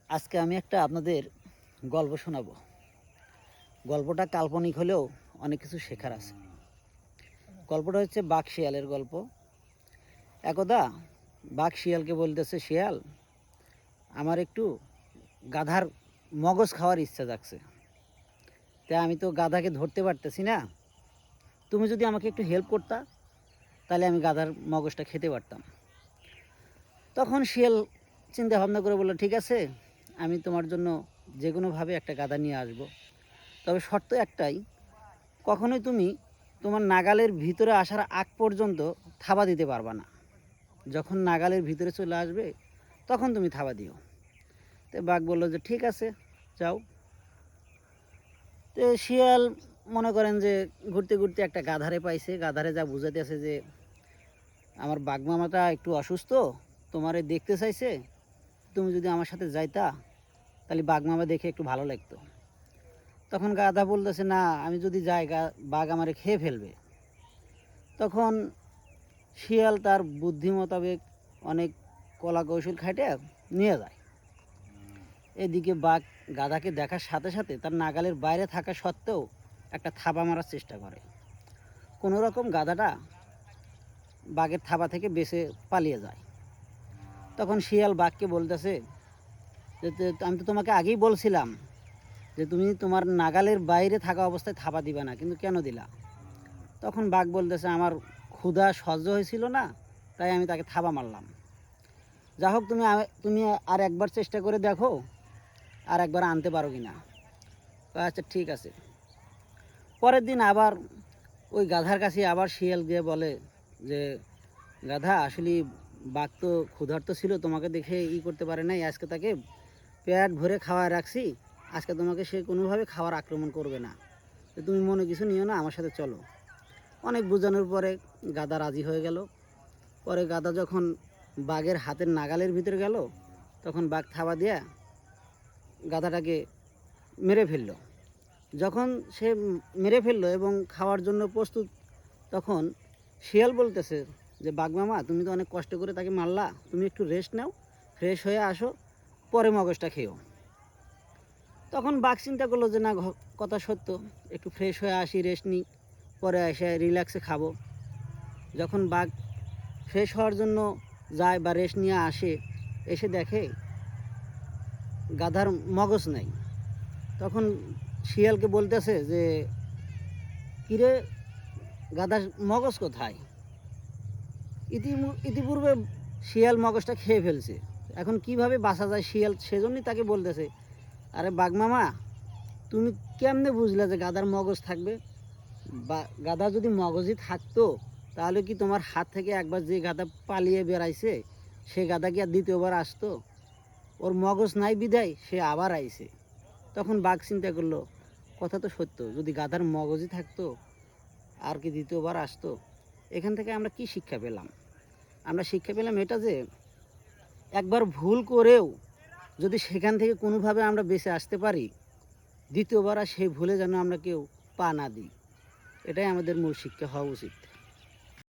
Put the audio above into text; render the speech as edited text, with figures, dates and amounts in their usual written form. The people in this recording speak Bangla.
আজকে আমি একটা আপনাদের গল্প শোনাবো। গল্পটা কাল্পনিক হলেও অনেক কিছু শেখার আছে। গল্পটা হচ্ছে বাঘ শিয়ালের গল্প। একদা বাঘ শিয়ালকে বলতেছে, শিয়াল, আমার একটু গাধার মগজ খাওয়ার ইচ্ছা জাগছে। তাই আমি তো গাধাকে ধরতে পারতেছি না, তুমি যদি আমাকে একটু হেল্প করতা তাহলে আমি গাধার মগজটা খেতে পারতাম। তখন শিয়াল চিন্তা ভাবনা করে বলল, ঠিক আছে, আমি তোমার জন্য যে কোনোভাবে একটা গাধা নিয়ে আসব, তবে শর্ত একটাই, কখনোই তুমি তোমার নাগালের ভিতরে আসার আগ পর্যন্ত থাবা দিতে পারবা না। যখন নাগালের ভিতরে চলে আসবে তখন তুমি থাবা দিও। তো বাঘ বললো যে ঠিক আছে, যাও। তো শিয়াল মনে করেন যে ঘুরতে ঘুরতে একটা গাধারে পাইছে। গাধারে যা বুঝাইতেছে যে আমার বাঘ মামাটা একটু অসুস্থ, তোমারে দেখতে চাইছে, তুমি যদি আমার সাথে যাইতা তাহলে বাঘ মামা দেখে একটু ভালো লাগতো। তখন গাধা বলতেছে, না, আমি যদি যাই বাঘ আমারে খেয়ে ফেলবে। তখন শিয়াল তার বুদ্ধি মোতাবেক অনেক কলা কৌশল খাইটে নিয়ে যায়। এদিকে বাঘ গাধাকে দেখার সাথে সাথে তার নাগালের বাইরে থাকা সত্ত্বেও একটা থাবা মারার চেষ্টা করে। কোনো রকম গাধাটা বাঘের থাবা থেকে বেঁচে পালিয়ে যায়। তখন শিয়াল বাঘকে বলতেছে যে আমি তো তোমাকে আগেই বলছিলাম যে তুমি তোমার নাগালের বাইরে থাকা অবস্থায় থাবা দিবে না, কিন্তু কেন দিলা? তখন বাঘ বলতেছে, আমার ক্ষুধা সহ্য হয়েছিল না, তাই আমি তাকে থাবা মারলাম। যা হোক, তুমি আর একবার চেষ্টা করে দেখো, আর একবার আনতে পারো কি না। আচ্ছা, ঠিক আছে। পরের দিন আবার ওই গাধার কাছে আবার শিয়াল গিয়ে বলে যে, গাধা, আসলে বাঘ তো ক্ষুধার্ত ছিল, তোমাকে দেখে করতে পারে নাই, আজকে তাকে পেট ভরে খাওয়ায় রাখছি, আজকে তোমাকে সে কোনোভাবে খাওয়ার আক্রমণ করবে না। তো তুমি মনে কিছু নিও না, আমার সাথে চলো। অনেক বোঝানোর পরে গাধা রাজি হয়ে গেল। পরে গাধা যখন বাঘের হাতের নাগালের ভিতরে গেল, তখন বাঘ থাবা দিয়া গাধাটাকে মেরে ফেলল। যখন সে মেরে ফেললো এবং খাওয়ার জন্য প্রস্তুত, তখন শিয়াল বলতেছে যে, বাঘ মামা, তুমি তো অনেক কষ্ট করে তাকে মারলা, তুমি একটু রেস্ট নাও, ফ্রেশ হয়ে আসো, পরে মগজটা খেও। তখন বাঘ চিন্তা করলো যে না, কথা সত্য, একটু ফ্রেশ হয়ে আসি, রেস্ট নিই, পরে এসে রিল্যাক্সে খাবো। যখন বাঘ ফ্রেশ হওয়ার জন্য যায় বা রেস্ট নিয়ে আসে, এসে দেখে গাধার মগজ নেই। তখন শিয়ালকে বলতেছে যে, কিরে, গাধার মগজ কোথায়? ইতিপূর্বে শিয়াল মগজটা খেয়ে ফেলছে, এখন কিভাবে বাঁচা যায় শিয়াল সেজন্যই তাকে বলতেছে, আরে বাঘ মামা, তুমি কেমনে বুঝলে যে গাধার মগজ থাকবে? বা গাধা যদি মগজই থাকতো তাহলে কি তোমার হাত থেকে একবার যে গাধা পালিয়ে বেড়াইছে সে গাধা কি আর দ্বিতীয়বার আসতো? ওর মগজ নাই বিধায় সে আবার আইছে। তখন বাঘ চিন্তা করলো, কথা তো সত্য, যদি গাধার মগজই থাকতো আর কি দ্বিতীয়বার আসতো? এখান থেকে আমরা কি শিক্ষা পেলাম? আমরা শিক্ষা পেলাম এটা যে একবার ভুল করেও যদি সেখান থেকে কোনোভাবে আমরা বেঁচে আসতে পারি, দ্বিতীয়বার আর সেই ভুলে যেন আমরা কেউ পা না দিই। এটাই আমাদের মূল শিক্ষা হওয়া উচিত।